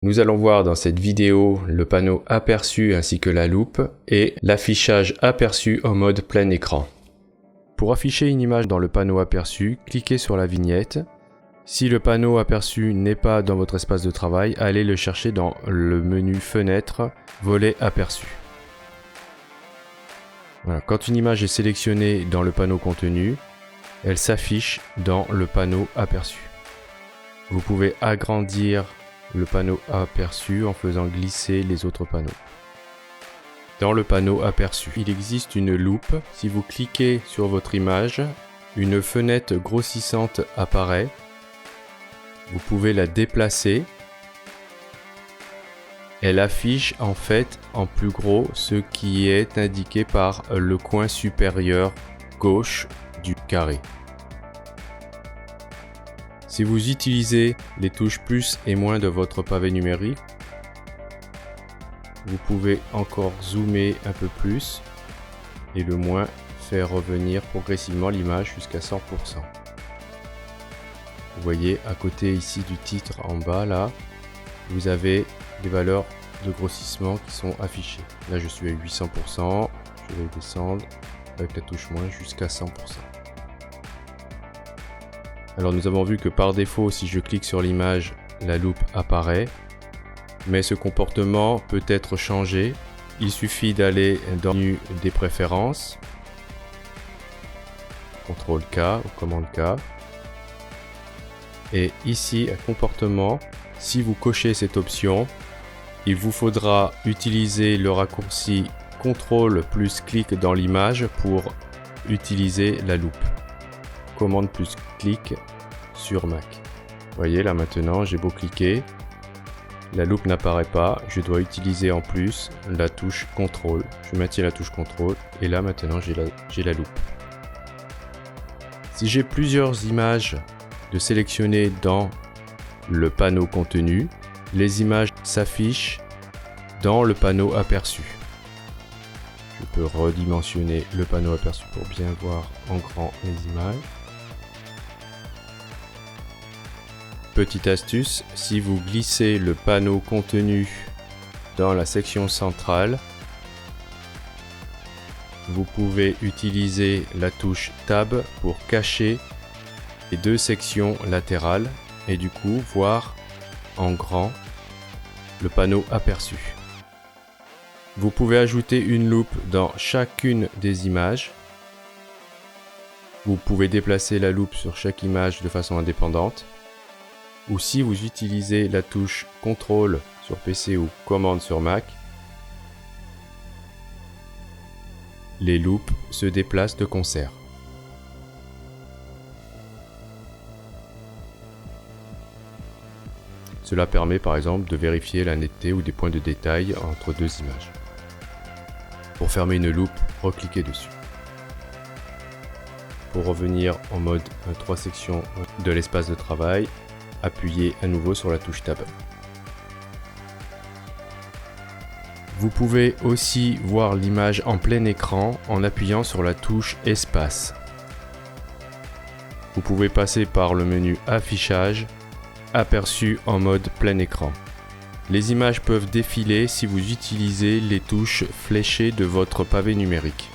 Nous allons voir dans cette vidéo le panneau aperçu ainsi que la loupe et l'affichage aperçu en mode plein écran. Pour afficher une image dans le panneau aperçu, cliquez sur la vignette. Si le panneau aperçu n'est pas dans votre espace de travail, allez le chercher dans le menu Fenêtre, Volet aperçu. Voilà. Quand une image est sélectionnée dans le panneau contenu, elle s'affiche dans le panneau aperçu. Vous pouvez agrandir le panneau aperçu en faisant glisser les autres panneaux. Dans le panneau aperçu, il existe une loupe. Si vous cliquez sur votre image, une fenêtre grossissante apparaît. Vous pouvez la déplacer. Elle affiche en fait en plus gros ce qui est indiqué par le coin supérieur gauche du carré. Si vous utilisez les touches plus et moins de votre pavé numérique, vous pouvez encore zoomer un peu plus et le moins faire revenir progressivement l'image jusqu'à 100%. Vous voyez à côté ici du titre en bas là, vous avez les valeurs de grossissement qui sont affichées. Là je suis à 800%, je vais descendre avec la touche moins jusqu'à 100%. Alors nous avons vu que par défaut, si je clique sur l'image, la loupe apparaît. Mais ce comportement peut être changé. Il suffit d'aller dans le menu des préférences, CTRL K ou commande K. Et ici, à comportement, si vous cochez cette option, il vous faudra utiliser le raccourci CTRL plus clic dans l'image pour utiliser la loupe. Commande plus clic sur Mac. Vous voyez là maintenant j'ai beau cliquer, la loupe n'apparaît pas, je dois utiliser en plus la touche CTRL. Je maintiens la touche CTRL et là maintenant j'ai la loupe. Si j'ai plusieurs images de sélectionner dans le panneau contenu, les images s'affichent dans le panneau aperçu. Je peux redimensionner le panneau aperçu pour bien voir en grand les images. Petite astuce, si vous glissez le panneau contenu dans la section centrale, vous pouvez utiliser la touche Tab pour cacher les deux sections latérales et du coup voir en grand le panneau aperçu. Vous pouvez ajouter une loupe dans chacune des images. Vous pouvez déplacer la loupe sur chaque image de façon indépendante. Ou si vous utilisez la touche CTRL sur PC ou commande sur Mac, les loupes se déplacent de concert. Cela permet par exemple de vérifier la netteté ou des points de détail entre deux images. Pour fermer une loupe, recliquez dessus. Pour revenir en mode 3 sections de l'espace de travail, appuyez à nouveau sur la touche Tab. Vous pouvez aussi voir l'image en plein écran en appuyant sur la touche Espace. Vous pouvez passer par le menu Affichage, Aperçu en mode plein écran. Les images peuvent défiler si vous utilisez les touches fléchées de votre pavé numérique.